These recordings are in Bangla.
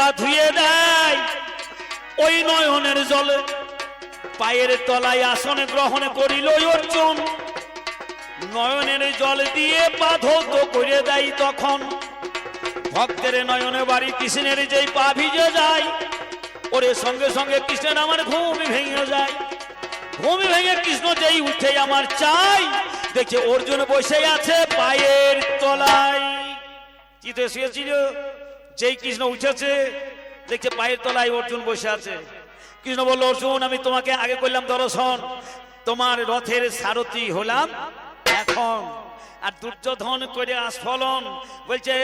পা ধুয়ে দেয় ওই নয়নের জলে। পায়ের তলায় আসন গ্রহণ করিল অর্জুন, নয়নের জল দিয়ে পা ধৌত করে দেয়। তখন ভক্তের নয়নে বাড়ি কৃষ্ণের যেই পা ভিজে যায়, ওরে সঙ্গে সঙ্গে কৃষ্ণের আমার ঘুম ভেঙে যায়। ঘুম ভেঙে কৃষ্ণ যেই উঠে আমার চাই, দেখছে অর্জুন বসে আছে পায়ের তলায়। চিতে শুয়েছিল, যেই কৃষ্ণ উঠেছে দেখছে পায়ের তলায় অর্জুন বসে আছে। কৃষ্ণ বলল, অর্জুন আমি তোমাকে আগে করলাম দর্শন, তোমার রথের সারথি হলাম এখন। আর দুর্যোধন করে আস্ফলন বলছে,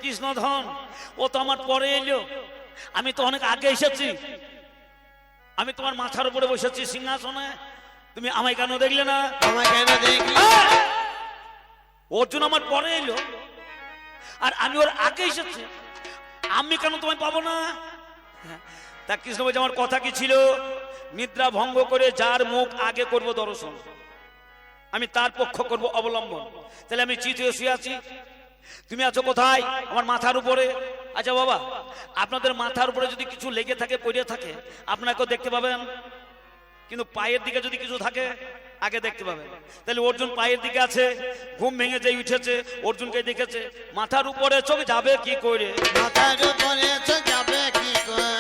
কৃষ্ণধন ও তো আমার পরে এলো, আমি তো অনেক আগে এসেছি, আমি তোমার মাথার উপরে বসেছি সিংহাসনে, তুমি আমায় কেন দেখলে না? আমায় কেন দেখলে? অর্জুন আমার পরে এলো আর আমি ওর আগে এসেছি, আমি কেন তোমায় পাবো না? তা কৃষ্ণ বলছে, আমার কথা কি ছিল? নিদ্রা ভঙ্গ করে যার মুখ আগে করব দর্শন, আমি তার পক্ষ করব অবলম্বন। তাহলে আমি চিত হয়ে শুয়ে আছি, তুমি আছো কোথায়? আমার মাথার উপরে। আচ্ছা বাবা, আপনাদের মাথার উপরে যদি কিছু লেগে থাকে, পড়ে থাকে, আপনাকেও দেখতে পাবেন, কিন্তু পায়ের দিকে যদি কিছু থাকে আগে দেখতে পাবেন। তাহলে অর্জুন পায়ের দিকে আছে, ঘুম ভেঙে যেই উঠেছে অর্জুনকে দেখেছে। মাথার উপরে চোখ যাবে কি করে? মাথার উপরে চোখ যাবে কি করে?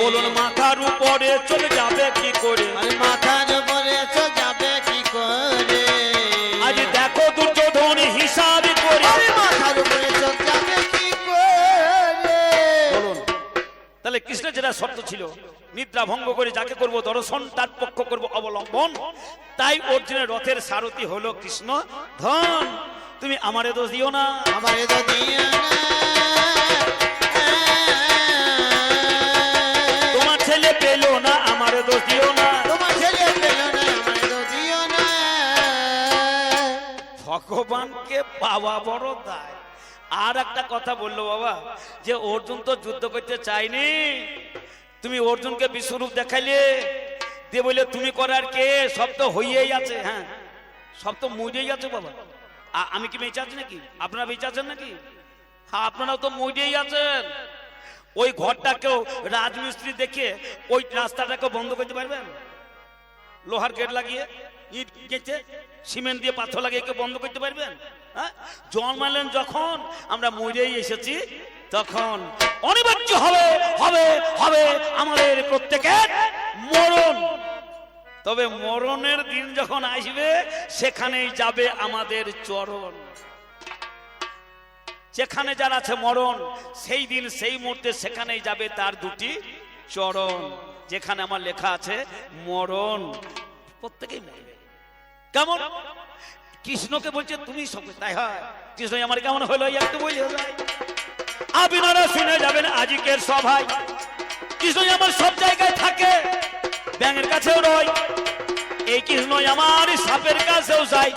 বলুন, মাথার উপরে চোখ যাবে কি করে? আরে মাথার উপরে চোখ যাবে কি করে? আজ দেখো দুর্যোধন হিসাব করে। আরে মাথার উপরে চোখ যাবে কি করে? বলুন, তাহলে কৃষ্ণের যেটা শর্ত ছিল, নিদ্রা ভঙ্গ করে যাকে করব দর্শন, তার পক্ষ করব অবলম্বন, তাই অর্জুনের রথের সারথি হলো কৃষ্ণ। ধন তুমি আমারে দোষ দিও না, আমারে তো দিও না। তোমার ছেলে পেলো না, আমারে দোষ দিও না। তোমার ছেলে পেল না, আমারে তো দিও না। ভগবানকে পাওয়া বড় দায়। আর একটা কথা বললো বাবা, যে অর্জুন তো যুদ্ধ করতে চাইনি, তুমি অর্জুনকে বিশ্বরূপ দেখাইলে, দিয়ে বলে তুমি করার কে? সব তো হইয়েই আছে। হ্যাঁ, সব তো মরেই আছে বাবা। আমি কি বেঁচে আছি নাকি? আপনারা বেঁচে আছেন নাকি? হ্যাঁ, আপনারাও তো মরেই আছেন। ওই ঘরটাকেও রাজমিস্ত্রি দেখে ওই রাস্তাটাকেও বন্ধ করতে পারবেন? লোহার গেট লাগিয়ে, ইট গেছে, সিমেন্ট দিয়ে পাথর লাগিয়ে কেউ বন্ধ করতে পারবেন? হ্যাঁ, জন্মালেন যখন আমরা মরেই এসেছি, তখন অনিবার্য হবে হবে হবে আমাদের প্রত্যেকের মরণ। তবে মরণের দিন যখন আসবে, সেখানেই যাবে আমাদের চরণ। যেখানে যার আছে মরণ, সেই দিন সেই মুহূর্তে সেখানেই যাবে তার দুটি চরণ। যেখানে আমার লেখা আছে মরণ, প্রত্যেকেই মরবে। কেমন? কৃষ্ণকে বলছে তুমি সব, তাই হয়। কৃষ্ণ আমার কেমন হলো একটু বলি। আপনারা শুনে যাবেন আজকের সভায়, কৃষ্ণ আমার সব জায়গায় থাকে, ব্যাঙের কাছেও রয়, এই কৃষ্ণ আমার সাপের কাছেও যায়।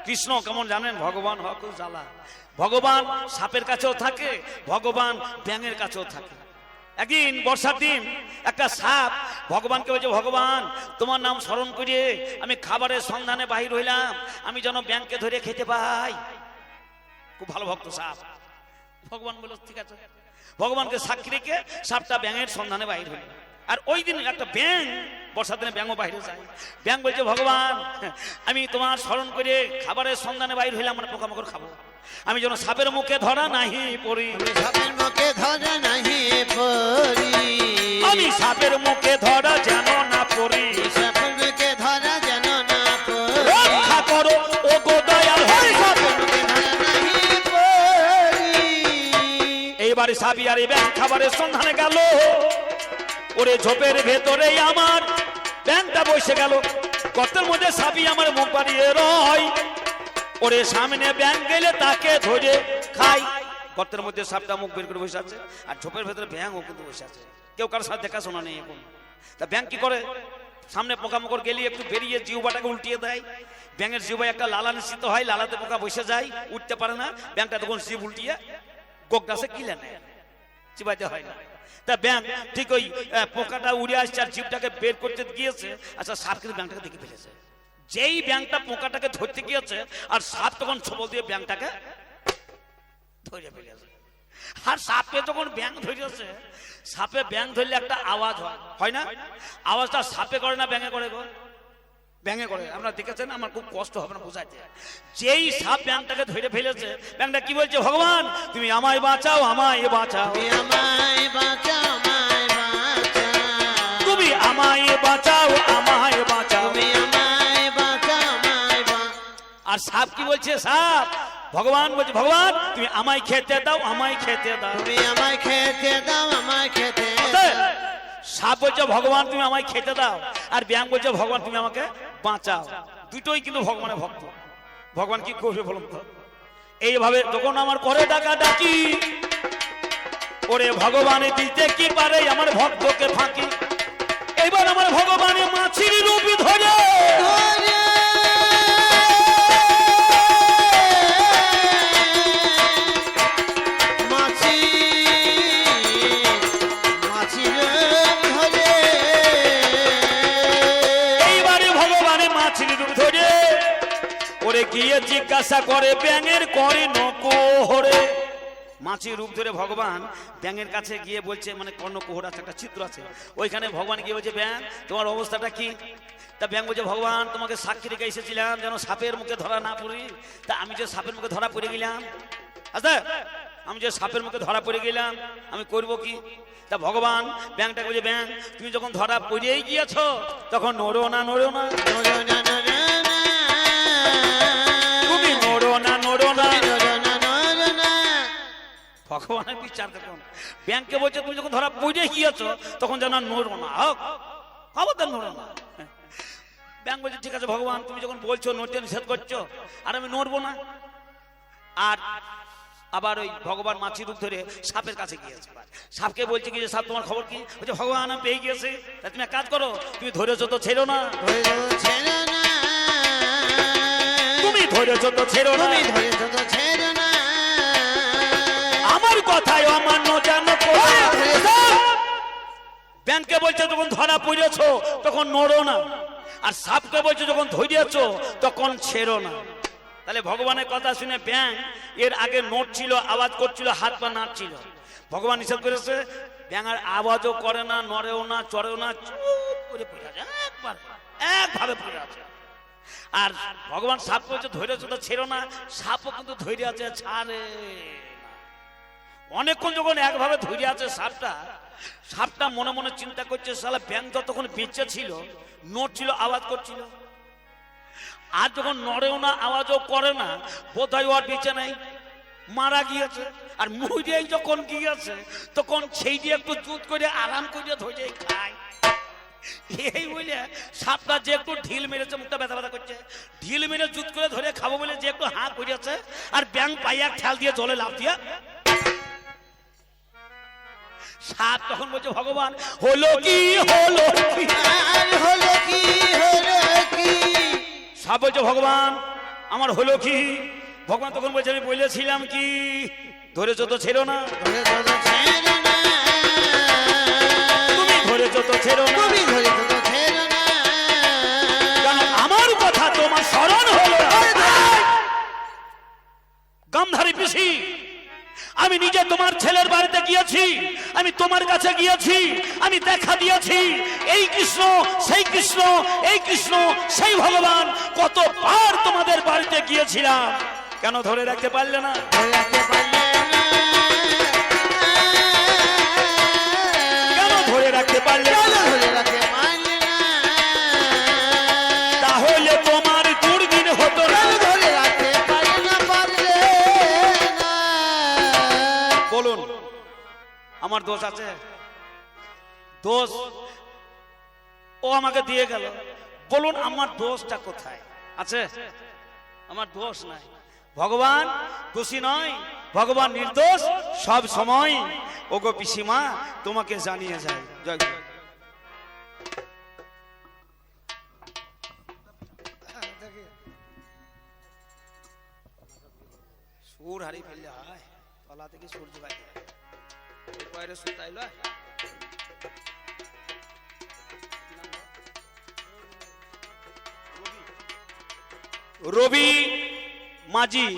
কৃষ্ণ কেমন জানেন? ভগবান হক জ্বালা। ভগবান সাপের কাছেও থাকে, ভগবান ব্যাঙের কাছেও থাকে। একদিন বর্ষার দিন একটা সাপ ভগবানকে বলছে, ভগবান তোমার নাম স্মরণ করে আমি খাবারের সন্ধানে বাহির হইলাম, আমি যেন ব্যাঙকে ধরে খেতে পাই। খুব ভালো ভক্ত সাপ। ভগবান বলল ঠিক আছে। ভগবানকে সাক্ষী রেখে সাপটা ব্যাঙের সন্ধানে বাহির হইল। আর ওই দিন একটা ব্যাঙ, বর্ষার দিনে ব্যাঙও বাইরে যায়। ব্যাঙ বলছে, ভগবান আমি তোমার স্মরণ করে খাবারের সন্ধানে বাইর হইলাম, মানে পোকামাকড় খাবো, আমি যেন সাপের মুখে ধরা নাহি পড়ি। সাপের মুখে ধরা নাহি পড়ি। আমি সাপের মুখে ধরা যেন না পড়ি। সাপের মুখে ধরা যেন না পড়ি। রক্ষা করো ও গো দয়াল হরি। সাপের মুখে ধরা নাহি পড়ি। এইবারে সাপি আর এই ব্যাঙ খাবারের সন্ধানে গেল। ওরে ঝোপের ভেতরে আমার ব্যাঙটা বসে গেল, গর্তের মধ্যে সাপি আমার মুখ বাড়িয়ে রয়। ওরে সামনে ব্যাঙ গেলে তাকে ধরে খাই। গর্তের মধ্যে সাপটা মুখ বের করে বসে আছে, আর ঝোপের ভেতরে ব্যাঙও কিন্তু বসে আছে, কেউ কারোর সাথে দেখাশোনা নেই এখন। তা ব্যাঙ কি করে? সামনে পোকামাকড় গেলে একটু বেরিয়ে জিহ্বাটাকে উল্টিয়ে দেয়। ব্যাঙের জিহ্বায় একটা লালা নিশ্চিত হয়, লালাতে পোকা বসে যায়, উঠতে পারে না। ব্যাঙটা তখন জিভ উল্টিয়ে গোগ্রাসে কিলে নেয়, চিবাইতে হয় না। তা ব্যাঙ ঠিক ওই পোকাটা উড়ে আসছে আর জিভটাকে বের করতে গিয়েছে। আচ্ছা, সাপ কিন্তু ব্যাঙটাকে দেখে ফেলেছে। যেই ব্যাঙটা পোকাটাকে ধরতে গিয়েছে, আর সাপ তখন ছবল দিয়ে ব্যাঙটাকে ধরে ফেলেছে। আর সাপে যখন ব্যাং ধরেছে, সাপে ব্যাং ধরলে একটা আওয়াজ হয়, হয় না? আওয়াজটা সাপে করে না ব্যাঙে করে গো? ব্যাঙে করে। আপনারা দেখেছেন, আমার খুব কষ্ট হবে না বোঝাইতে। যেই সাপ ব্যাংটাকে ধরে ফেলেছে, ব্যাংটা কি বলছে? ভগবান তুমি আমায় বাঁচাও, আমায় বাঁচাও, তুমি আমায় বাঁচাও, আমায় বাঁচাও, তুমি আমায় বাঁচাও, আমায় বাঁচাও, তুমি আমায় বাঁচাও, আমায় বাঁচাও। আর সাপ কি বলছে? সাপ ভগবান বলছে, ভগবান তুমি আমায় খেতে দাও, আমায় খেতে দাও, তুমি আমায় খেতে দাও, আমায় খেতে দাও। সাপ বলছে ভগবান তুমি আমায় খেতে দাও, আর ব্যাং বলছে ভগবান তুমি আমাকে বাঁচাও। দুটোই কিন্তু ভগবানের ভক্ত। ভগবান কি করবে বলুন তো? এইভাবে যখন আমার করে ডাকা ডাকি, ওরে ভগবানে দিতে কি পারে আমার ভক্তকে ফাঁকি। এইবার আমার ভগবানে মাছির রূপ ধরে মাছি মাছির ধরে, এইবারে ভগবানে মাছির রূপ ধরে ওরে গিয়ে জিজ্ঞাসা করে ব্যাঙের করে নকোহরে। মাছির রূপ ধরে ভগবান ব্যাঙের কাছে গিয়ে বলছে, মানে কর্ণকুহর আছে, একটা চিত্র আছে, ওইখানে ভগবান গিয়ে বলছে ব্যাঙ তোমার অবস্থাটা কি? তা ব্যাঙ বলছে ভগবান তোমাকে সাক্ষী রেখে এসেছিলাম যেন সাপের মুখে ধরা না পড়ি। তা আমি যে সাপের মুখে ধরা পড়ে গেলাম, আচ্ছা আমি যে সাপের মুখে ধরা পড়ে গেলাম আমি করব কি? তা ভগবান ব্যাঙটাকে বলছে ব্যাঙ তুমি যখন ধরা পড়েই গিয়েছ তখন নড়ো না, নড়ো না, নড়ো না, নড়ো না, তুমি নড়ো না, নড়ো না। নড়ো না, নড়ো না। ভগবানের বিচার দেখুন। ব্যাংকে বলছে তুমি যখন ধরা পড়ে গিয়েছো তখন যেন নড়ো না, হোক খবরদার নড়ো না। ব্যাংক বলছে ঠিক আছে ভগবান তুমি যখন বলছো নড়তে নিষেধ করছো আর আমি নড়বো না। আর আবার ওই ভগবান মাছি রূপ ধরে সাপের কাছে গিয়েছে। সাপকে বলছে কি যে সাপ তোমার খবর কি? বলছে ভগবান আমি পেয়ে গিয়েছি। তা তুমি এক কাজ করো, তুমি ধরেছো তো ছেড়ো না, ধরেছো না, তুমি ধরেছো তো ছেড়ো না, তুমি ধরেছো তো ছেড়ো না। আমার কথায় অমান্য যেন ব্যাংকে বলছে যখন ধরা পড়েছো তখন নড়ো না, আর সাপকে বলছে যখন ধরিয়েছো তখন ছেড়ো না। তাহলে ভগবানের কথা শুনে ব্যাং এর আগে নড়ছিল, আওয়াজ করছিল, হাত পা নাড়ছিল। ভগবান নিষেধ করেছে, ব্যাং আর আওয়াজও করে না, নড়েও না, চড়েও না, চুপ করে পড়ে আছে, একবার একভাবে পড়ে আছে। আর ভগবান সাপ বলছে ধরেছো তো ছেড়ো না, সাপও কিন্তু ধরে আছে, ছাড়ে অনেকক্ষণ যখন একভাবে ধরে আছে সাপটা, সাপটা মনে মনে চিন্তা করছে শালা ব্যাং তখন বেঁচে ছিল, নড়ছিল, আওয়াজ করছিল, আর যখন নড়েও না, আওয়াজও করে না, বোধহয় ওর বেঁচে নেই, মারা গিয়েছে। আর মরিয়াই যখন গিয়েছে তখন সেই দিয়ে একটু দুধ করে আরাম করে ধরে খায়। এই বলে সাপটা যে একটু ঢিল মেরেছে, মুখটা ব্যথা ব্যথা করছে, ঢিল মেরে জুত করে ধরে খাবো বলে যে একটু হাঁ করেছে, আর ব্যাং পাইয়া ঠেল দিয়ে জলে লাফ দিয়ে। সাপ তখন বলছে ভগবান হলো কি, হলো কি, আর হলো কি, হলো কি? সাপ বলছে ভগবান আমার হলো কি? ভগবান তখন বলছে আমি বলেছিলাম কি ধরেছো তো ছেড়ো না, ধরেছো তো ছেড়ো না, তুমি ধরেছো তো ছেড়ো না, তুমি ধরেছো তো ছেড়ো না। কেন আমার কথা তোমার স্মরণ হলো? গামধারী পিসি আমি নিজে তোমার ছেলের বাড়িতে গিয়েছি, আমি তোমার কাছে গিয়েছি, আমি দেখা দিয়েছি এই কৃষ্ণ সেই কৃষ্ণ, এই কৃষ্ণ সেই ভগবান, কতবার তোমাদের বাড়িতে গিয়েছিলাম, কেন ধরে রাখতে পারলে না? ধরে রাখতে পারলে না, কেন ধরে রাখতে পারলে না? ধরে রাখতে পারলে না। তাহলে তোমার দুর্দিন হতো না। ধরে রাখতে পারলে না, পারলে না। বলুন আমার দোষ আছে? দোষ ও আমাকে দিয়ে গেল, বলুন আমার দোষটা কোথায় আছে? আমার দোষ নাই, ভগবান দোষী নয়, ভগবান নির্দোষ সব সময়। ওগো পিসিমা তোমাকে জানিয়ে যায়। জয় গুরু। সুর হারিয়ে ফেললে হয়, তলা থেকে সূর্য বাইরে পয়রে সুর তাইল। রবি মাঝি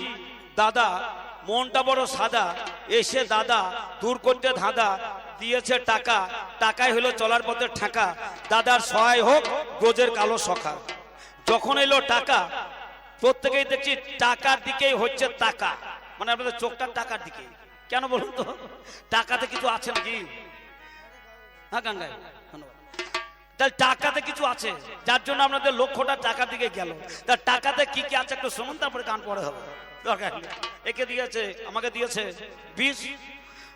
দাদা, মনটা বড় সাদা, এসে দাদা দূর করতে ধাঁধা দিয়েছে টাকা, টাকায় হলো চলার পথে ঠাকা, দাদার সহায় হোক ব্রজের কালো সখা। যখন এলো টাকা, প্রত্যেকেই দেখছি টাকার দিকেই হচ্ছে টাকা, মানে আপনাদের চোখটা টাকার দিকে। কেন বলুন তো? টাকাতে কিছু আছে নাকি? হ্যাঁ গাঙ্গাই, ধন্যবাদ। তাহলে টাকাতে কিছু আছে, যার জন্য আপনাদের লক্ষ্যটা টাকার দিকে গেল। তা টাকাতে কি কি আছে একটু শুনুন, তারপরে গান পড়ে হবে, দরকার নেই। একে দিয়েছে, আমাকে দিয়েছে 20,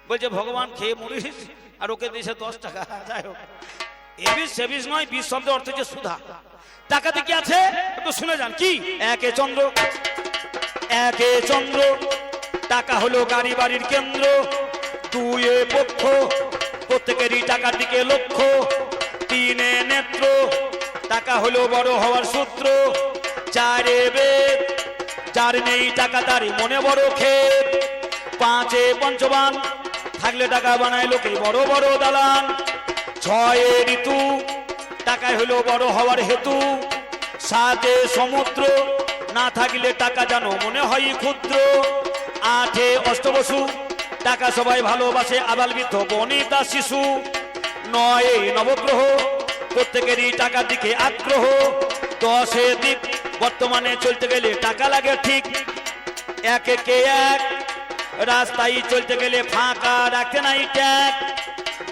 বলছে ভগবান খেয়ে মরিস, আর ওকে দিয়েছে 10 টাকা। যাই হোক, এবিস সেবিস নয়, 20 শব্দের অর্থ হচ্ছে সুধা। টাকাতে কি আছে একটু শুনে যান। কি? একে চন্দ্র, একে চন্দ্র, টাকা হলো গাড়ি বাড়ির কেন্দ্র। দুয়ে পক্ষ, প্রত্যেকেরই টাকার দিকে লক্ষ্য। তিনে নেত্র, টাকা হলো বড় হওয়ার সূত্র। চারে বেদ, যার নেই টাকা তারই মনে বড় ক্ষেপ। পাঁচে পঞ্চবান, থাকলে টাকা বানায় লোকে বড় বড় দালান। ছয়ে ঋতু, টাকায় হলো বড় হওয়ার হেতু। সাতে সমুদ্র, না থাকলে টাকা যেন মনে হয় ক্ষুদ্র। আটে অষ্টবসু, টাকা সবাই ভালোবাসে আবাল বৃদ্ধ বনিতা শিশু। নয়ে নবগ্রহ, প্রত্যেকেরই টাকার দিকে আগ্রহ। 10এ দিক, বর্তমানে চলতে গেলে টাকা লাগে ঠিক। এক একে এক, রাস্তায় চলতে গেলে ফাঁকা রাখতে নাই ট্যাগ।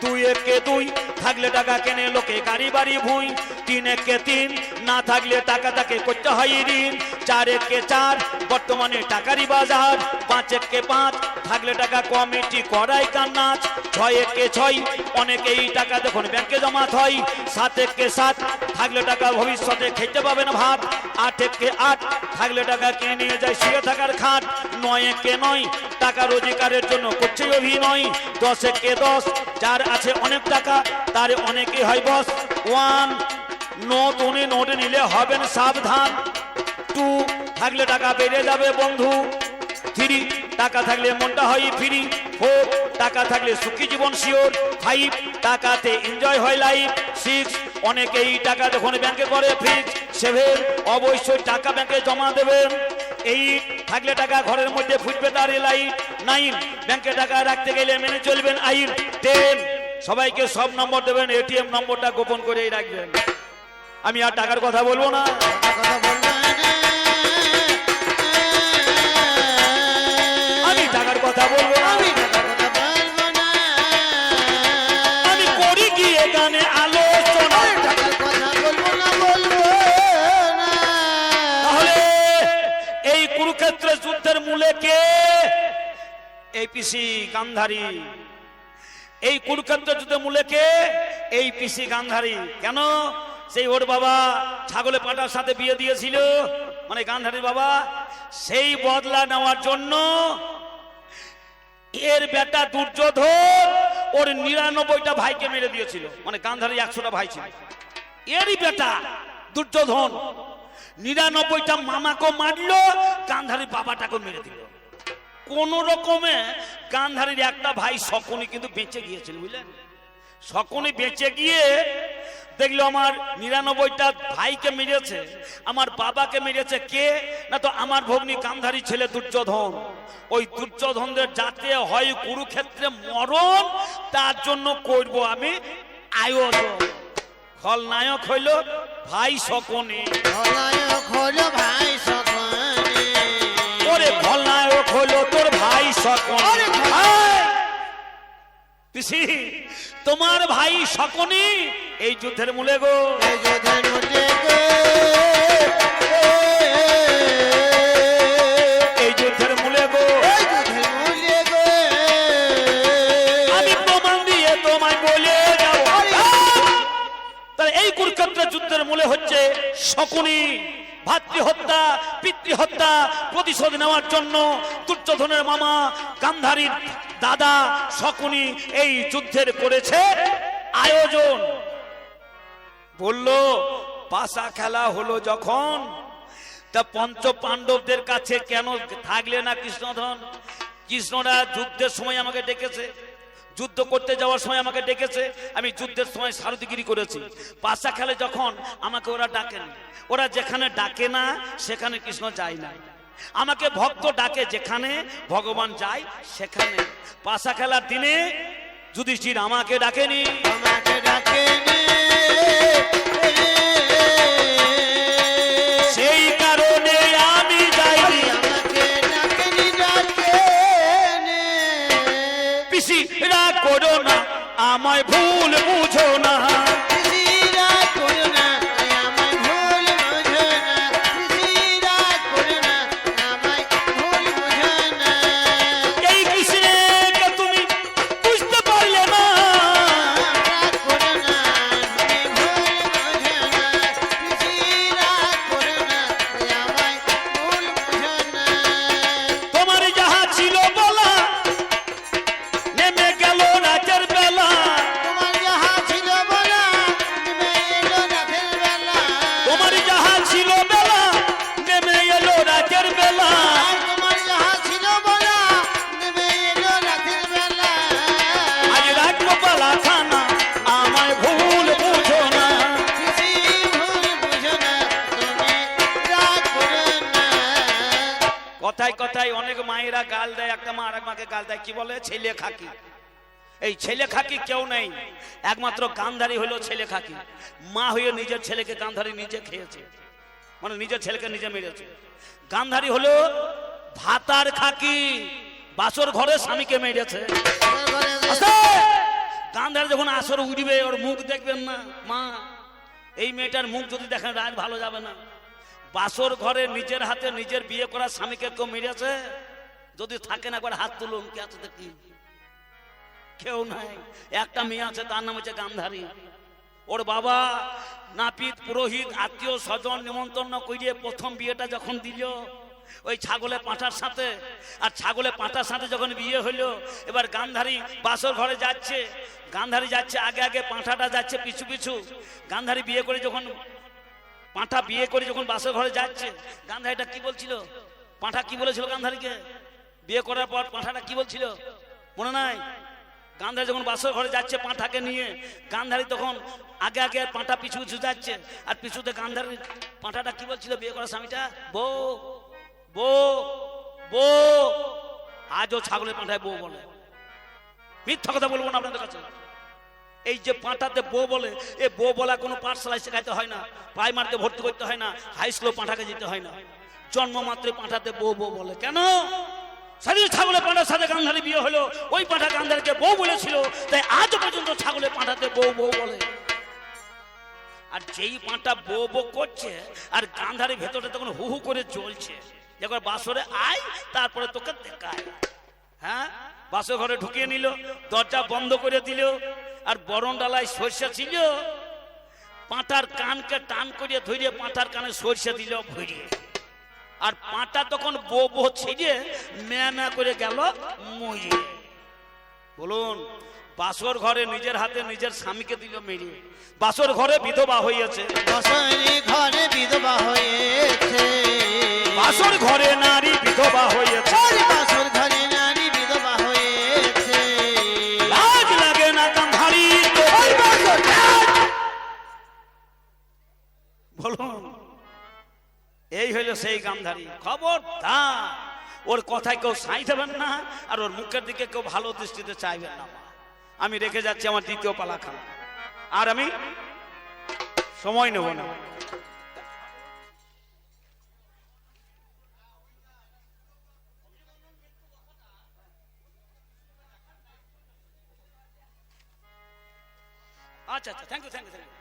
2 একে 2, থাকলে টাকা কেনে লোকে গাড়ি বাড়ি ভুঁই। 3 একে 3, না থাকলে টাকা তাকে করতে হয় ঋণ। 4 একে 4, বর্তমানে টাকারই বাজার। 5 একে 5, থাকলে টাকা কমিটি করাই কার নাচ। 6 একে 6, অনেকেই টাকা দেখুন ব্যাংকে জমাত হয়। 7 একে 7, থাকলে টাকা ভবিষ্যতে খেতে পাবেন ভাত। 8 একে 8, থাকলে টাকা কিনে নিয়ে যায় শুয়ে থাকার খাট। 9 একে 9, টাকা রোজগারের জন্য করছে অভিনয়। 10 একে 10, যার আছে অনেক টাকা তার অনেকে হয় বস। 1, নোটে নিলে হবেন সাবধান। 2, থাকলে টাকা বেড়ে যাবে বন্ধু। 3, টাকা থাকলে মনটা হয় ফ্রি। 4, টাকা থাকলে সুখী জীবন শিওর। 5, টাকাতে এনজয় হয় লাইফ। 6, অনেকেই টাকা যখন ব্যাংকে করে ফিক্স। 7, অবশ্যই টাকা ব্যাংকে জমা দেবেন। 8, থাকলে টাকা ঘরের মধ্যে ফুটবে তার লাইট। 9, ব্যাংকে টাকা রাখতে গেলে মেনে চলবেন আইন। 10, সবাইকে সব নম্বর দেবেন, এটিএম নম্বরটা গোপন করেই রাখবেন। আমি আর টাকার কথা বলবো না। আমি টাকার কথা বলবো না। আমি করি গিয়ে গানে আলোচনা। তাহলে এই কুরুক্ষেত্রের যুদ্ধের মূলে কে? এই পিসি গান্ধারী। এই কুরুক্ষেত্রের যুদ্ধের মূলে কে? এই পিসি গান্ধারী। কেন? সেই ওর বাবা ছাগলে পাটার সাথে বিয়ে দিয়েছিল, মানে গান্ধারীর বাবা, সেই বদলা নেওয়ার জন্য এর বেটা দুর্যোধন ওর 99টা ভাইকে মেরে দিয়েছিল। মানে গান্ধারীর 100টা ভাই ছিল, এরই বেটা দুর্যোধন 99টা মামাকে মারলো, গান্ধারীর বাবাটাকে মেরে দিল। কোন রকমে গান্ধারীর একটা ভাই শকুনি কিন্তু বেঁচে গিয়েছিল, বুঝলেন? শকুনি বেঁচে গিয়ে দেখলো আমার 99টা ভাইকে মেরেছে, আমার বাবাকে মেরেছে কে? না তো আমার ভগ্নী গান্ধারী ছেলে দুর্যোধন। ওই দুর্যোধনদের যাতে হয় কুরুক্ষেত্রে মরণ, তার জন্য করব আমি আয়োজন। খলনায়ক হইল ভাই শকুনি। ওরে খলনায়ক হইল তোর ভাই শকুনি। পিসি, তোমার ভাই শকুনি এই যুদ্ধের মূলে গো। এই যুদ্ধের মূলে গো, এই যুদ্ধের মূলে গো, এই যুদ্ধের মূলে গো। আমি প্রমাণ দিয়ে তোমায় বলে যাব। তাহলে এই কুরুক্ষেত্রের যুদ্ধের মূলে হচ্ছে শকুনি। ভাতৃহত্যা, পিতৃহত্যা প্রতিশোধ নেওয়ার জন্য দুর্যোধনের মামা গান্ধারীর দাদা শকুনি এই যুদ্ধের করেছে আয়োজন। বলল পাশা খেলা হলো যখন, তা পঞ্চ পাণ্ডবদের কাছে কেন থাকলে না কৃষ্ণধন? কৃষ্ণরা যুদ্ধের সময় আমাকে ডেকেছে, যুদ্ধ করতে যাওয়ার সময় আমাকে ডেকেছে, আমি যুদ্ধের সময় সারথিগিরি করেছি। পাশা খেলে যখন আমাকে ওরা ডাকেন, ওরা যেখানে ডাকে না সেখানে কৃষ্ণ যায় না। আমাকে ভক্ত ডাকে যেখানে, ভগবান যায় সেখানে। পাশা খেলার দিনে যুধিষ্ঠির আমাকে ডাকেনি, আমাকে ডাকেনি, সেই কারণে আমি যাইনি। আমাকে ডাকেনি, ডাকেনি। পিসি রাগ করো না, আমায় ভুল বুঝো না। পিসিরা করো না, আমায় ভুল বোঝো না। পিসিরা করো না, আমায় ভুল বোঝো না। এই কৃষ্ণকে তুমি বুঝতে পারলে না, রাগ করো না, তুমি ভুল বোঝো না। পিসিরা করো না, আমায় ভুল বোঝো না। তোমার যাহা ছিল বলা নেমে গেল রাতের বেলা। তোমার যাহা ছিল বলা নেমে এলো রাতের বেলা। তোমার যাহা ছিল বেলা নেমে এলো রাতের বেলা। আর তোমার যাহা ছিল বলা নেমে এলো রাতের বেলা। আজ রাখবো পালা খানা, আমায় ভুল বুঝো না। পিসি ভুল বুঝো না, তুমি রাগ করো না। কথায় কথায় অনেক মায়েরা গাল দেয়, একটা মা আরেক মাকে গাল দেয়, কি বলে? ছেলে খাকি। এই ছেলে খাকি কেউ নেই, একমাত্র গান্ধারী হলো ছেলে খাকি। মা হয়ে নিজের ছেলেকে গান্ধারী নিজে খেয়েছে, মানে নিজের ছেলেকে নিজে মেরেছে। গান্ধারী হলো ভাতার খাকি, বাসর ঘরে স্বামীকে মেরেছে। আস্তে! গান্ধারী যখন আসর উঠবে ওর মুখ দেখবেন না মা, এই মেয়েটার মুখ যদি দেখেন রাত ভালো যাবে না। বাসর ঘরে নিজের হাতে নিজের বিয়ে করা স্বামীকে কেউ মেরেছে? যদি থাকে না একবার হাত তুলুন, কে আছে দেখি? কেউ নাই। একটা মেয়ে আছে, তার নাম হচ্ছে গান্ধারী। ওর বাবা নাপিত পুরোহিত আত্মীয় স্বজন নিমন্ত্রণ করিয়ে প্রথম বিয়েটা যখন দিল ওই ছাগলে পাঁঠার সাথে, আর ছাগলে পাঁঠার সাথে যখন বিয়ে হলো, এবার গান্ধারী বাসর ঘরে যাচ্ছে। গান্ধারী যাচ্ছে আগে আগে, পাঁঠাটা যাচ্ছে পিছু পিছু। গান্ধারী বিয়ে করে যখন, পাঁঠা বিয়ে করে যখন বাসর ঘরে যাচ্ছে, গান্ধারীটা কি বলছিল? পাঁঠা কি বলেছিল গান্ধারীকে বিয়ে করার পর? পাঁঠাটা কি বলছিল মনে নাই? গান্ধারী যখন বাসর ঘরে যাচ্ছে পাঁঠাকে নিয়ে, গান্ধারী তখন আগে আগে, পাঁঠা পিছু পিছু যাচ্ছে, আর পিছুতে গান্ধারী পাঁঠাটা কি বলছিল বিয়ে করা স্বামীটা? বউ বউ বউ। আজও ছাগলের পাঁঠায় বউ বলে। মিথ্যা কথা বলবো না আপনাদের কাছে। এই যে পাঁঠাতে বউ বলে, এ বউ বলা কোনো পাঠশালায় শেখাইতে হয় না, প্রাইমারিতে ভর্তি করতে হয় না, হাই স্কুলে পাঁঠাকে যেতে হয় না। জন্ম মাত্রই পাঁঠাতে বউ বউ বলে। কেন? সারি ছাগলের পাঁঠার সাথে গান্ধারী বিয়ে হলো, ওই পাঁঠা গান্ধারীকে বউ বলেছিল, তাই আজ পর্যন্ত ছাগলের পাঁঠাতে বউ বউ বলে। আর যেই পাঁঠা বউ বউ করছে, আর গান্ধারী ভেতরটা তখন হু হু করে জ্বলছে, একবার বাসরে আয় তারপরে তোকে দেখায়। হ্যাঁ, বাসর ঘরে ঢুকিয়ে নিল, দরজা বন্ধ করে দিল, আর বরণ ডালায় সরষে ছিল। পাঁঠার কানকে টান করিয়ে ধরিয়ে পাঁঠার কানে সরষে দিল ভরিয়ে। আর পাঁঠা তখন বো বো ছিঁড়ে ম্যা করে গেল মরে। বলুন, বাসর ঘরে নিজের হাতে নিজের স্বামীকে দিল মেরে, বাসর ঘরে বিধবা হয়েছে। বাসরি ঘরে বিধবা হয়েছে, বাসর ঘরে নারী বিধবা হয়েছে। বাসর ঘরে নারী বিধবা হয়েছে। লাজ লাগে না গান্ধারী? বলুন, এই হইল সেই গান্ধারী। খবরদার ওর কথায় কেউ সাই দেবেন না, আর ওর মুখের দিকে কেউ ভালো দৃষ্টিতে চাইবেন না। আমি রেখে যাচ্ছি আমার দ্বিতীয় পালা খানা, আর আমি সময় নেব না। আচ্ছা আচ্ছা, thank you thank you thank you.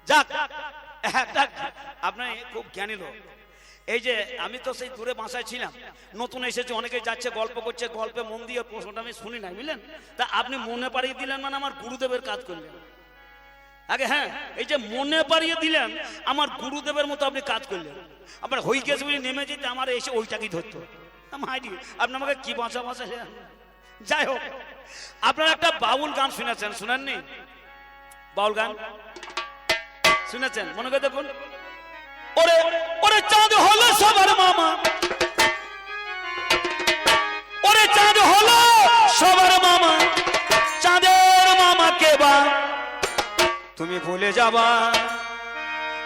যাক, আপনার খুব জ্ঞানী লোক। এই যে আমি তো সেই দূরে বাসায় ছিলাম, নতুন এসেছে, অনেকে যাচ্ছে গল্প করছে, গল্পে মন দিয়ে প্রশ্নটা আমি শুনি নাই, বুঝলেন? তা আপনি মনে পাড়িয়ে দিলেন, মানে আমার গুরুদেবের কাজ করলেন আগে। হ্যাঁ, এই যে মনে পাড়িয়ে দিলেন, আমার গুরুদেবের মতো আপনি কাজ করলেন। আবার হয়ে গেছে বলে নেমে যেতে আমার এসে ওইটাকেই ধরতো। মাইরি, আপনি আমাকে কি বাঁচা বাঁচালেন। যাই হোক, আপনারা একটা বাউল গান শুনেছেন, শুনেননি? বাউল গান শুনেছেন? মনে করে দেখুন। ওরে ওরে চাঁদ হলো সবার মামা, ওরে চাঁদ হলো সবার মামা, চাঁদের মামা কে বা তুমি ভুলে যাবা।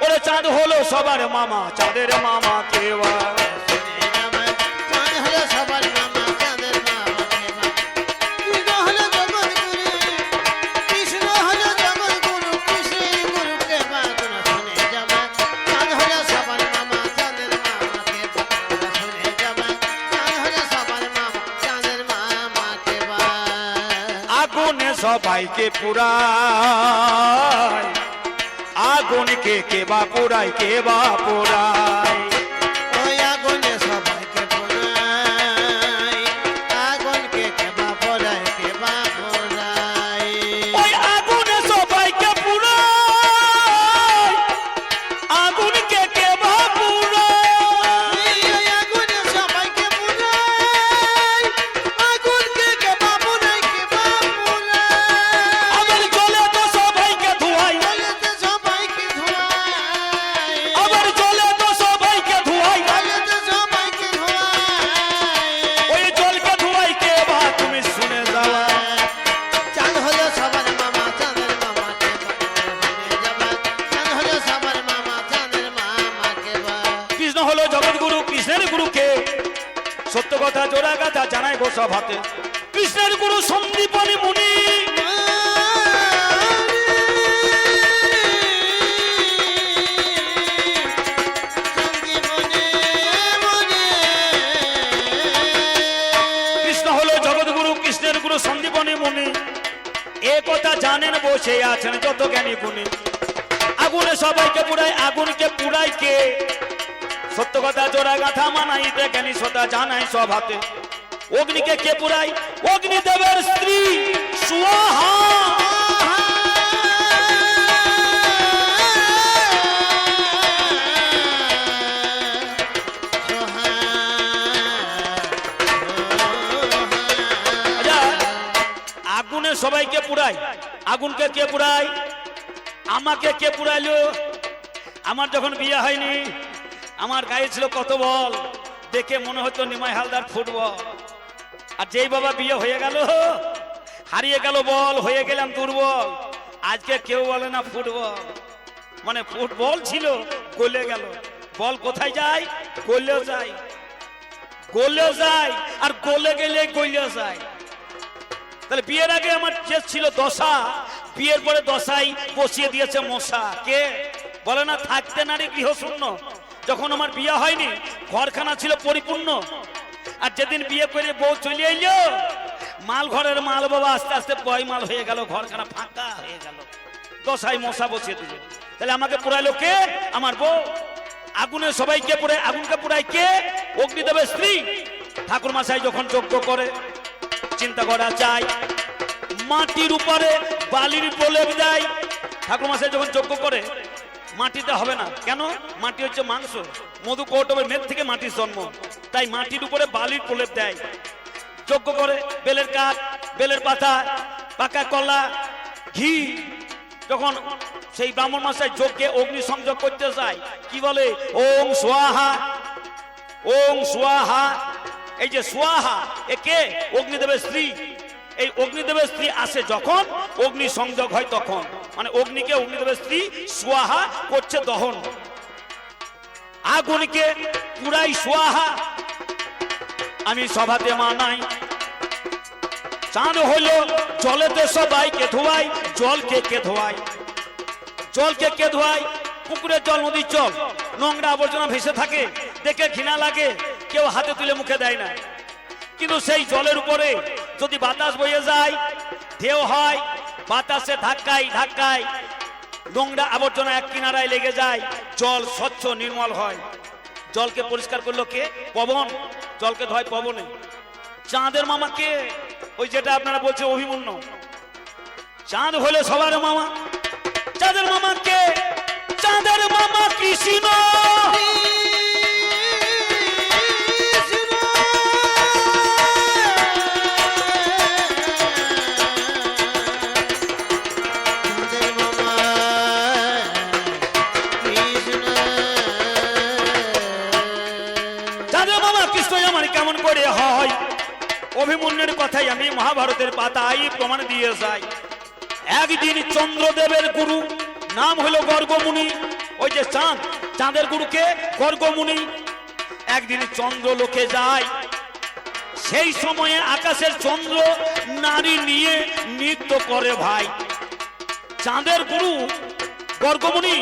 ওরে চাঁদ হলো সবার মামা, চাঁদের মামা কে বা সবাইকে পুরায়, আগুনকে কে বা পুরায়, কে বা পুরায়। ওই আগুনে সবাইকে পোড়ায়, আগুনকে কেবা পোড়ায়, কেবা পোড়ায়। ওই আগুনে সবাইকে পুরায়, আগুনকে কে বা পুরায়। ওই আগুনে সবাইকে পোড়ায়, আগুনকে কেবা পোড়ায়, কেবা পোড়ায়। আবার জ্বলে তো সবাইকে ধোয়াই, জ্বলেতে সবাইকে ধোঁয়ায়, আবার জ্বলে তো সবাইকে ধোয়াই। জ্বলেতে সবাইকে ধোঁয়ায়। ওই জলকে ধোয়াই কে বা তুমি শুনে যাও। চাঁদ হলো সবার মামা, চাঁদের মামাকে শুনে যাবা। চাঁদ হলো সবার মামা, চাঁদের মামাকে বা। কৃষ্ণ হলো জগৎগুরু, কৃষ্ণের গুরুকে সত্য কথা জোড়া গাথা জানাই গো সভাতে। কৃষ্ণের গুরু সন্দীপনী মুনি, কৃষ্ণ হলো জগৎগুরু, কৃষ্ণের গুরু সন্দীপনী মুনি। এ কথা জানেন বসে আছেন যত জ্ঞানী গুণী। আগুনে সবাইকে পুরাই, আগুনকে পুরাই কে? সত্য কথা জোড়া গাথা মানাইতে জ্ঞানী শ্রোতা জানাই সভাতে। অগ্নিকে কে পুরাই? অগ্নিদেবের স্ত্রী সুয়াহা। আচ্ছা, আগুনে সবাইকে পুরাই, আগুনকে কে পুরাই? আমাকে কে পুরাইলো? আমার যখন বিয়ে হয়নি আমার গায়ে ছিল কত বল, দেখে মনে হতো নিমাই হালদার ফুটবল। আর যেই বাবা বিয়ে হয়ে গেল, হারিয়ে গেল বল, হয়ে গেলাম দুর্বল। আজকে কেউ বলে না ফুটবল, মানে ফুটবল ছিল গলে গেল। বল কোথায় যায়? গলেও যায়, গলেও যায়, আর গলে গেলে গলেও যায়। তাহলে বিয়ের আগে আমার যে ছিল দশা, বিয়ের পরে দশাই বসিয়ে দিয়েছে মশা। কে বলে না থাকতে নারী গৃহশূন্য। যখন আমার বিয়ে হয়নি ঘরখানা ছিল পরিপূর্ণ, আর যেদিন বিয়ে করে বউ চলে এলো, মাল ঘরের মাল বাবা আস্তে আস্তে পয় মাল হয়ে গেল, ঘরখানা ফাঁকা হয়ে গেল, দশাই মশা বসিয়ে দিল। তাহলে আমাকে পুরাইলো কে? আমার বউ। আগুনে সবাইকে পুরাই, আগুনকে পুরাই কে? অগ্নিদেবের স্ত্রী। ঠাকুর মশাই যখন যজ্ঞ করে চিন্তা করা যায়, মাটির উপরে বালির প্রলেপ দেয়। ঠাকুর মশাই যখন যজ্ঞ করে মাটিতে হবে না, কেন? মাটি হচ্ছে মাংস, মধু কৌটবের মেদ থেকে মাটির জন্ম, তাই মাটির উপরে বালির প্রলেপ দেয়। যজ্ঞ করে বেলের কাঠ, বেলের পাতা, পাকা কলা, ঘি। যখন সেই ব্রাহ্মণ মশাই যজ্ঞে অগ্নি সংযোগ করতে যায়, কি বলে? ওং স্বাহা, ওং স্বাহা। এই যে স্বাহা, একে অগ্নিদেবের স্ত্রী। এই অগ্নিদেবের স্ত্রী আসে যখন অগ্নি সংযোগ হয় তখন, মানে অগ্নিকে অগ্নিদেবের স্ত্রী স্বাহা করছে দহন। আগুনকে পুরাই স্বাহা আমি সভাতে মানাই। চাঁদ হলো জলেতে সবাইকে ধোয়াই, জলকে কে ধোয়াই? জলকে কে ধোয়াই? পুকুরের জল, নদীর জল, নোংরা আবর্জনা ভেসে থাকে, দেখে ঘৃণা লাগে, কেউ হাতে তুলে মুখে দেয় না। কিন্তু সেই জলের উপরে যদি বাতাস বয়ে যায়, ঢেউ হয়, বাতাসে ধাক্কায় ধাক্কায় নোংরা আবর্জনা এক কিনারায় লেগে যায়, জল স্বচ্ছ নির্মল হয়। জলকে পরিষ্কার করলো কে? পবন। জলকে ধোয় পবনে। চাঁদের মামা কে? ওই যেটা আপনারা বলছে অভিমন্যু। চাঁদ হলো সবার মামা। চাঁদের মামা কে? চাঁদের মামা কৃষ্ণ। কেমন করে হয়? অভিমন্যুর কথাই আমি মহাভারতের পাতায় প্রমাণ দিয়ে যাই। একদিন চন্দ্রদেবের গুরু নাম হলো গর্গমুনি। ওই যে চাঁদ, চাঁদের গুরুকে গর্গমুনি। একদিন চন্দ্র লোকে যায়, সেই সময়ে আকাশের চন্দ্র নারী নিয়ে নৃত্য করে ভাই। চাঁদের গুরু গর্গমুনি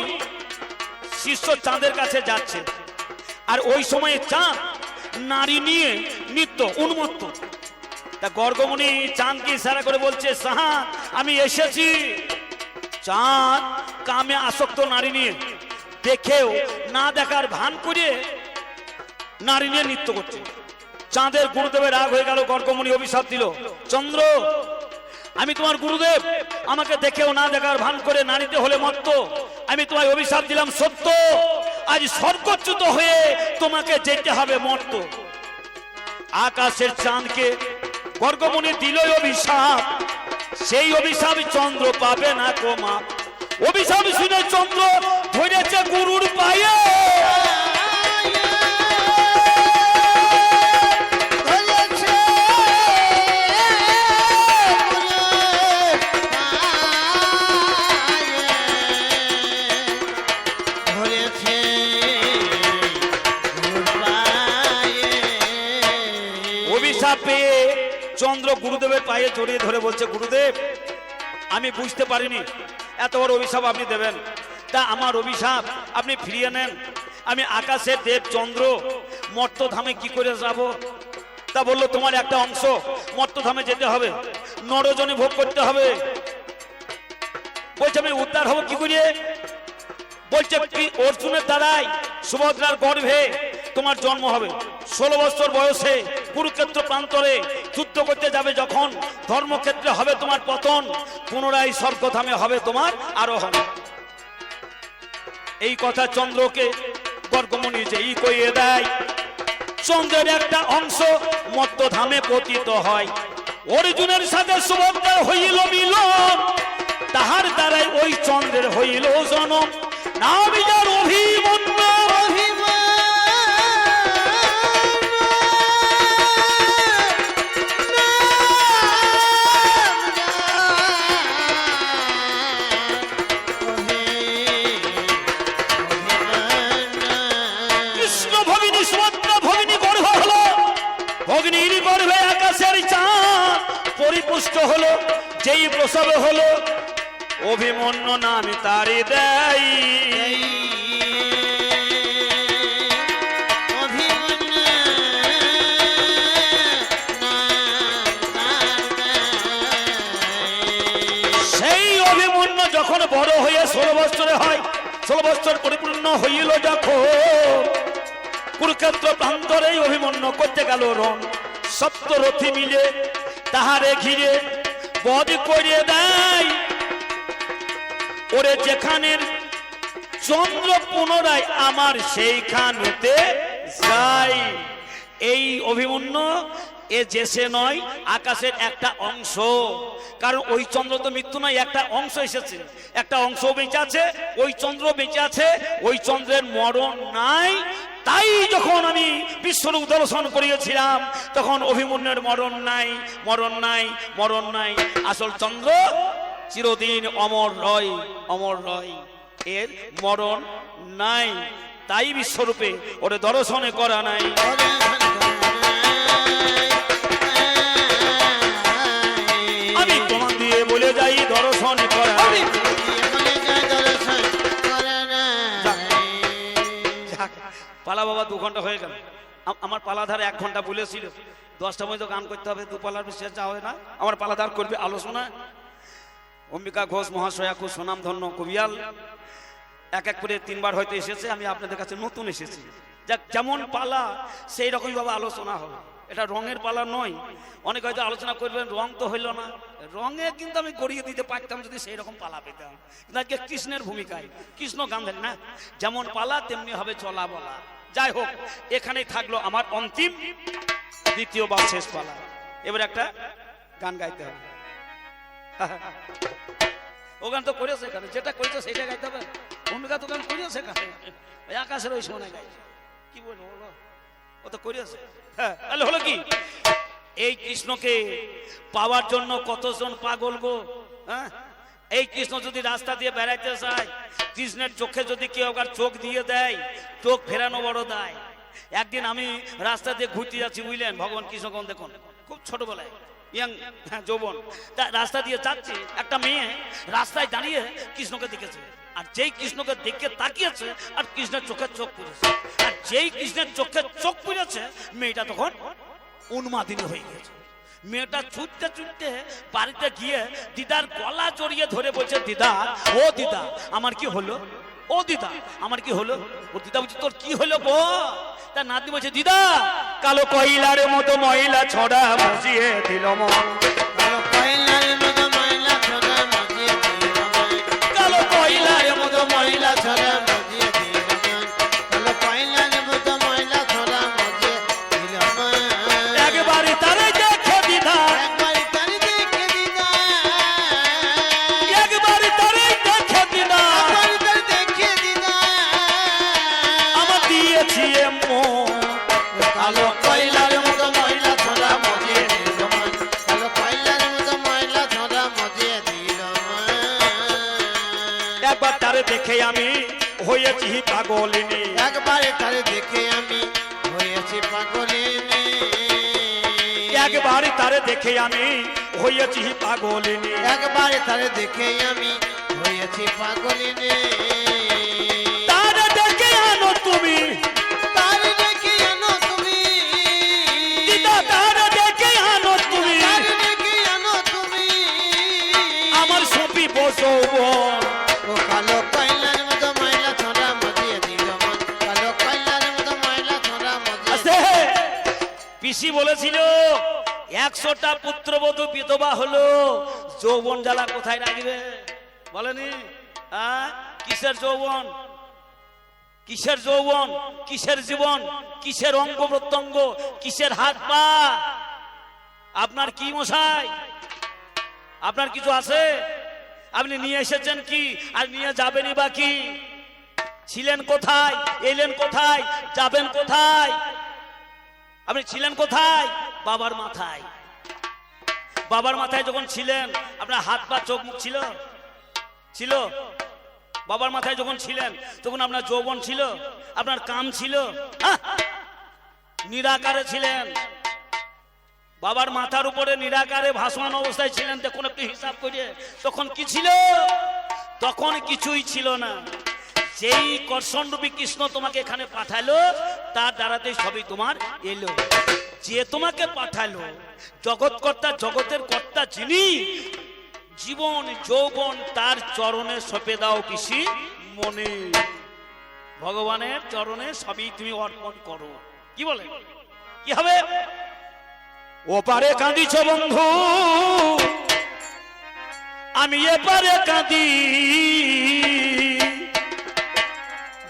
শিষ্য চাঁদের কাছে যাচ্ছে, আর ওই সময়ে চাঁদ নারী নিয়ে নৃত্য উন্মত্ত। তা গর্গমুনি চাঁদকে ইশারা করে বলছে, সাহা আমি এসেছি চাঁদ কামে আসক্ত নারী নিয়ে, দেখেও না দেখার ভান করে নারী নিয়ে নৃত্য করছে। চাঁদের গুরুদেবের রাগ হয়ে গেল, গর্গমণি অভিশাপ দিল, চন্দ্র আমি তোমার গুরুদেব, আমাকে দেখেও না দেখার ভান করে নারীতে হলে মত্ত, আমি তোমায় অভিশাপ দিলাম সত্য, আজ স্বর্গচ্যুত হয়ে তোমাকে যেতে হবে মর্ত। আকাশের চাঁদকে গর্গমণি দিল অভিশাপ, সেই অভিশাপ চন্দ্র পাবে না কোমা। অভিশাপ শুনে চন্দ্র ধরেছে গুরুর পায়ে, পেয়ে চন্দ্র গুরুদেবের পায়ে জড়িয়ে ধরে বলছে, গুরুদেব আমি বুঝতে পারিনি এত বড় অভিশাপ আপনি দেবেন, তা আমার অভিশাপ আপনি ফিরিয়ে নেন। আমি আকাশের দেব চন্দ্র মর্তধামে কি করে যাব? তা বললো তোমার একটা অংশ মর্তধামে যেতে হবে, নরজনে ভোগ করতে হবে। বলছে আমি উদ্ধার হব কি করে? বলছে অর্জুনের দ্বারাই সুভদ্রার গর্ভে তোমার জন্ম হবে। 16 বছর বয়সে কুরুক্ষেত্র প্রান্তরে যুদ্ধ করতে যাবে যখন, ধর্মক্ষেত্রে হবে তোমার পতন, পুনরায় স্বর্গধামে হবে তোমার আরোহণ। এই কথা চন্দ্রকে গর্গমণি যেই কইয়ে দেয়, চন্দ্রের একটা অংশ মর্তধামে পতিত হয়। অর্জুনের সাথে সুভদ্রার হইল মিলন, তাহার দ্বারাই ওই চন্দ্রের হইল জনম। নাম যার অভিমন্যু, ভগ্নীর গর্ভে আকাশের চাঁদ পরিপুষ্ট হলো, যেই প্রসব হলো অভিমন্যু নাম তারি দেয়। সেই অভিমন্যু যখন বড় হয়ে 16 বছরে হয়, 16 বছর পরিপূর্ণ হইল যখন, কুরুক্ষেত্র প্রান্তরে অভিমন্যু করতে গেল রণ। সপ্তরথী মিলে তাহারে ঘিরে বধ করিয়ে দেয়। ওরে যেখানের চন্দ্র পুনরায় আমার সেইখানেতে যাই। এই অভিমন্যু এ যেসে নয়, আকাশের একটা অংশ, কারণ ওই চন্দ্র তো মৃত্যু নয়, একটা অংশ এসেছে, একটা অংশ বেঁচে আছে, ওই চন্দ্র বেঁচে আছে, ওই চন্দ্রের মরণ নাই। তাই যখন আমি বিশ্বরূপ দর্শন করিয়েছিলাম তখন অভিমন্যুর মরণ নাই, মরণ নাই, মরণ নাই। আসল চন্দ্র চিরদিন অমর রয়, অমর রয়, এর মরণ নাই। তাই বিশ্বরূপে ওরে দর্শনে করা নাই। আমি প্রমাণ দিয়ে বলে যাই দর্শন করা। পালা বাবা 2 ঘন্টা হয়ে গেল, আমার পালাধার 1 ঘন্টা বলেছিল, 10টা পর্যন্ত গান করতে হবে, 2 পালার শেষ যা হয় না। আমার পালাধার করবে আলোচনা। অম্বিকা ঘোষ মহাশয়া খুব সুনামধন্য কবিয়াল, এক এক করে 3 বার হয়তো এসেছে, আমি আপনাদের কাছে নতুন এসেছি। যাক, যেমন পালা সেই রকমই বাবা আলোচনা হবে, এটা রঙের পালা নয়। অনেক হয়তো আলোচনা করবেন রং তো হইল না, রঙে কিন্তু আমি গড়িয়ে দিতে পারতাম যদি সেই রকম পালা পেতাম। কিন্তু আজকে কৃষ্ণের ভূমিকায়, কৃষ্ণ গান দেন না, যেমন পালা তেমনি হবে চলা বলা। যাই হোক, এখানেই থাকলো আমার অন্তিম দ্বিতীয় বা শেষ পালা। এবার একটা গান গাইতে হবে। ও গান তো করেছে এখানে, যেটা করেছে সেটা গাইতে হবে। ভূমিকা তো গান করেছে এখানে, আকাশের ওই সময় গাইছে, কি বলবো বলো, ও তো করেছে। হ্যাঁ, তাহলে হলো কি, এই কৃষ্ণকে পাওয়ার জন্য কতজন পাগল গো। হ্যাঁ, এই কৃষ্ণ যদি রাস্তা দিয়ে বেড়াইতে চায়, কৃষ্ণের চোখে যদি কেউ আবার চোখ দিয়ে দেয়, চোখ ফেরানো বড় দায়। একদিন আমি রাস্তা দিয়ে ঘুরতে যাচ্ছি, বুঝলেন, ভগবান কৃষ্ণ কোন দেখুন, খুব ছোটবেলায় ইয়াং যৌবন, তা রাস্তা দিয়ে যাচ্ছি, একটা মেয়ে রাস্তায় দাঁড়িয়ে কৃষ্ণকে দেখেছে, আর যেই কৃষ্ণকে দেখে তাকিয়েছে আর কৃষ্ণের চোখে চোখ পড়েছে, আর যেই কৃষ্ণের চোখে চোখ পড়েছে মেয়েটা তখন উন্মাদিনী হয়ে গেছে। মেয়েটা ছুটতে ছুটতে বাড়িতে গিয়ে দিদার গলা জড়িয়ে ধরে বলছে, দিদা, ও দিদা, আমার কি হলো? ও দিদা, আমার কি হলো? ও দিদা বলছে, তোর কি হলো বো? তার নাতি বলছে, দিদা, কালো কয়লার মতো ময়লা ছড়া বসিয়ে দিল মন। কালো কয়লার মতো ময়লা ছড়া মজিয়ে দিল মন। কালো কয়লার মতো ময়লা ছড়া মজিয়ে দিল মন। কালো কয়লার মতো ময়লা ছড়া মজিয়ে দিল মন। একবারে তারে দেখে দিদা, একবার তার দেখে দিদা, একবারে তারে দেখে দিদা, একবার তার দেখে দিদা, আমার দিয়েছি মন। কালো কয়লার মতো ময়লা ছড়া মজিয়ে দিল মন। কালো কয়লার মতো ময়লা ছড়া মজিয়ে দিল মন। একবার তারে দেখে আমি হয়েছি পাগলিনী। একবারে তারে দেখে আমি হয়েছি পাগলিনী। একবারে তারে দেখে আমি হয়েছি পাগলিনী। একবারে তারে দেখে আমি হয়েছি পাগলিনী। তারে দেখে আনো তুমি, তারে দেখে আনো তুমি, দিদা, তারে দেখে আনো তুমি, তারে দেখে আনো তুমি, আমার সপি বসবন। ও কালো কয়লার মতো ময়লা ছড়া মজিয়ে দিল মন। কালো কয়লার মতো ময়লা ছড়া মজিয়ে আছে পিসি বলেছিল 100টা পুত্রবধূ বিধবা হলো, যৌবন জ্বালা কোথায় রাখবে? বলেনি? কিসের যৌবন, কিসের যৌবন, কিসের জীবন, কিসের অঙ্গ প্রত্যঙ্গ, কিসের হাত পা? আপনার কি মশাই? আপনার কিছু আছে? আপনি নিয়ে এসেছেন কি, আর নিয়ে যাবেনই বা কি? ছিলেন কোথায়, এলেন কোথায়, যাবেন কোথায়? আপনি ছিলেন কোথায়? বাবার মাথায়। বাবার মাথায় যখন ছিলেন, আপনার হাত পা চোখ মুখ ছিল? ছিল? বাবার মাথায় যখন ছিলেন তখন আপনার যৌবন ছিল, আপনার কাম ছিল? নিরাকারে ছিলেন। বাবার মাথার উপরে নিরাকারে ভাসমান অবস্থায় ছিলেন, দেখুন একটু হিসাব করে, তখন কি ছিল? তখন কিছুই ছিল না। যেই কর্ষণরূপী কৃষ্ণ তোমাকে এখানে পাঠালো, তার দ্বারাতে সবই তোমার এলো। যে তোমাকে পাঠালো, জগৎকর্তা, জগতের কর্তা যিনি, জীবন যৌবন তার চরণে সঁপে দাও পিসি মনে। ভগবানের চরণে সবই তুমি অর্পণ করো। কি বলে? কি হবে? ওপারে কাঁদিছ বন্ধু, আমি এপারে কাঁদি,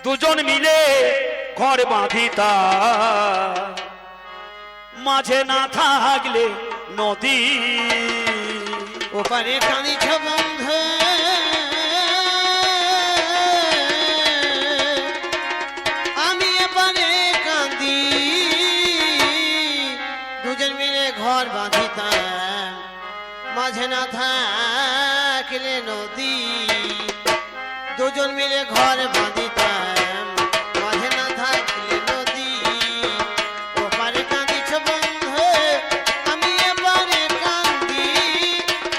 দুজন মিলে ঘর বাঁধিতা, মাঝে না থাকলে নদী। ওপারে কাঁদিছ বন্ধু, আমি এপারে কাঁদি, দুজন মিলে ঘর বাঁধিতাম, মাঝে না থাকলে নদী। দুজন মিলে ঘর বাঁধিতাম, মাঝে না থাকলে নদী। ওপারে কাঁদিছ বন্ধু, আমি এপারে কাঁদি,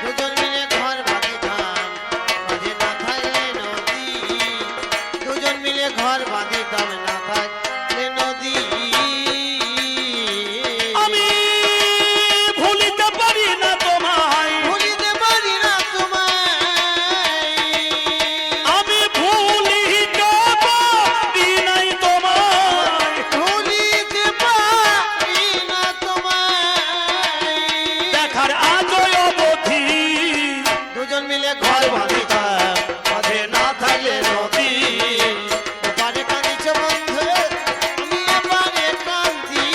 দুজন মিলে ঘর বাঁধিতাম, মাঝে না থাকলে নদী। দুজন মিলে ঘর বাঁধিতাম, না থাকলে নদী। আমি ভুলিতে পারি না তোমায়, ভুলিতে পারি না তোমায়, আমি ভুলিতে পারি নাই তোমায়, ভুলিতে পারি না তোমায়। দেখার আজও অবধি দুজন মিলে ঘর বাঁধিতাম, মাঝে না থাকলে নদী। ওপারে কাঁদিছ বন্ধু, আমি এপারে কাঁদি,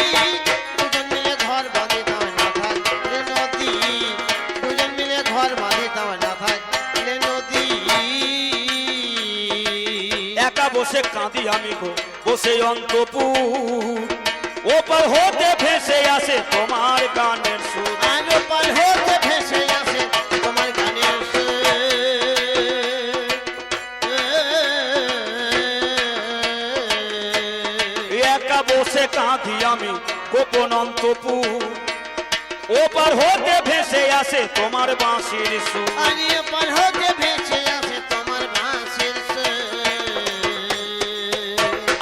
দুজন মিলে ঘর বাঁধিতাম, না থাকলে নদী। দুজন মিলে ঘর বাঁধিতাম, না থাকলে নদী। একা বসে কাঁদি আমি গো, বসে অন্তপুর, ওপার হতে ভেসে আসে তোমার গানের সুর। আর ওপার হতে ভেসে আসে তোমার গানের সুর। একা বসে কাঁদি আমি গোপন অন্তপুর, ওপার হতে ভেসে আসে তোমার বাঁশির সুর। আর ওপার হতে ভেসে আসে তোমার বাঁশির সুর।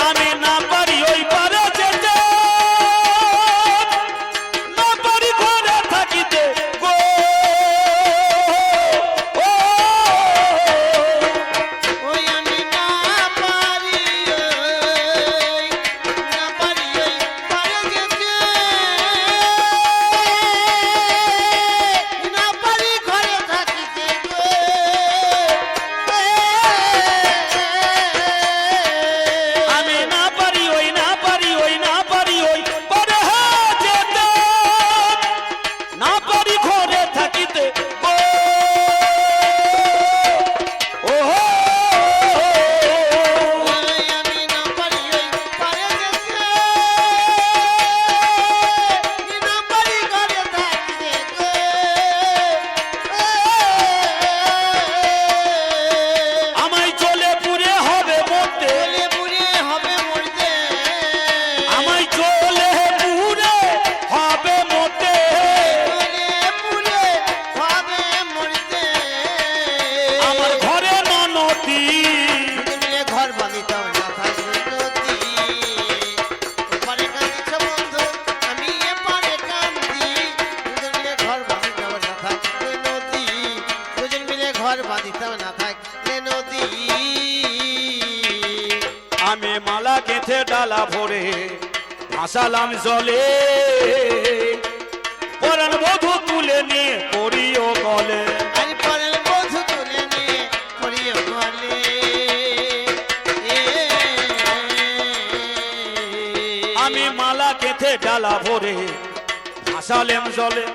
আমি না পারি ওই পারে যেতে, না পারি ঘরে থাকি ডালা ভরে ভাসালাম জলে পরাণ বধূ তুলে নিয়ে পড়িও গলে আরে পরের বধূ তুলে নিয়ে পড়িও গলে আমি মালা কেথে ডালা ভরে ভাসালাম জলে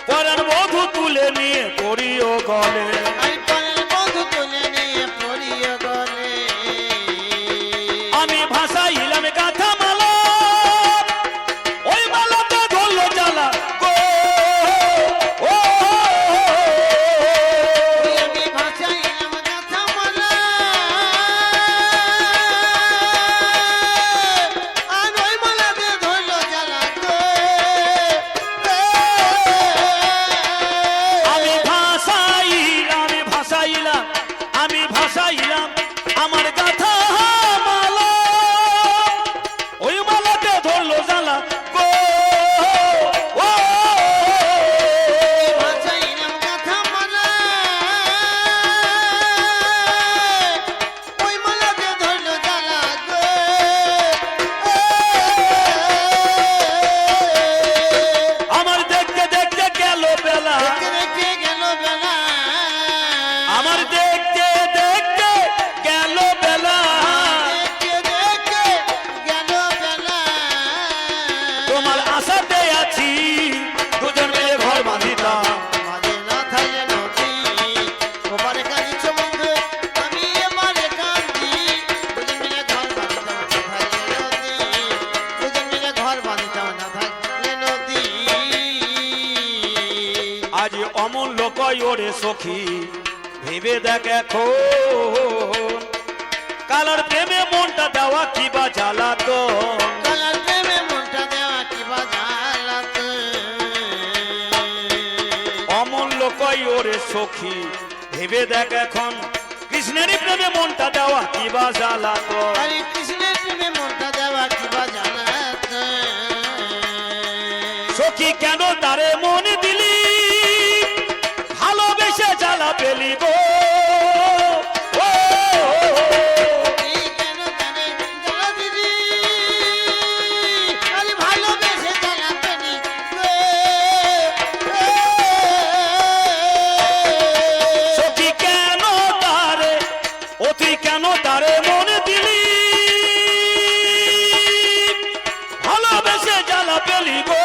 পরাণ বধূ তুলে নিয়ে পড়িও গলে আরে পরের বধূ তুলে নিয়ে পড়িও গলে আমি ভাসাইলাম গাথা মালা ওই মালাতে ধরলো জ্বালা গো ও আমি ভাসাইলাম গাথা মালা আর ওই মালাতে ধরলো জ্বালা গো আমি ভাসাইলাম আমার গাথা মালা ওই মালাতে ধরলো জ্বালা গো ও ভাসাইলাম গাথা মালা ওই মালাতে ধরলো জ্বালা গো আমার দেখতে দেখতে গেল বেলা রেখে গেল বেলা আমার দেখতে দেখতে গেল বেলা রেখে গেল বেলা তোমার আশাতে আছি দুজন মিলে ঘর বাঁধিতাম মাঝে না থাকলে নদী ওপারে কাঁদিছ বন্ধু আমি এবারে কাঁদি দুজন মিলে ঘর বাঁধিতাম না থাকলে নদী দুজন মিলে ঘর বাঁধিতাম না থাকলে নদী আজ অমূল্য কয় ওরে সখী ভেবে দেখ এখন কালার প্রেমে মনটা দেওয়া কি বা জ্বালাতো কালার প্রেমে মনটা দেওয়া কি বাজালাত অমূল্য কয় ওরে সখী ভেবে দেখ এখন কৃষ্ণেরই প্রেমে মনটা দেওয়া কি বা জ্বালাতো হরে কৃষ্ণের প্রেমে মনটা দেওয়া কি বাজালাত সখী কেন তারে মন দিলি ভালোবেসে জ্বালা পেলি গো ও, এই কেন জানে জ্বালা দিদি আরে ভালোবেসে জ্বালা পেনি সখী কেন তারে অতি কেন তারে মন দিলি ভালোবেসে জ্বালা পেলি গো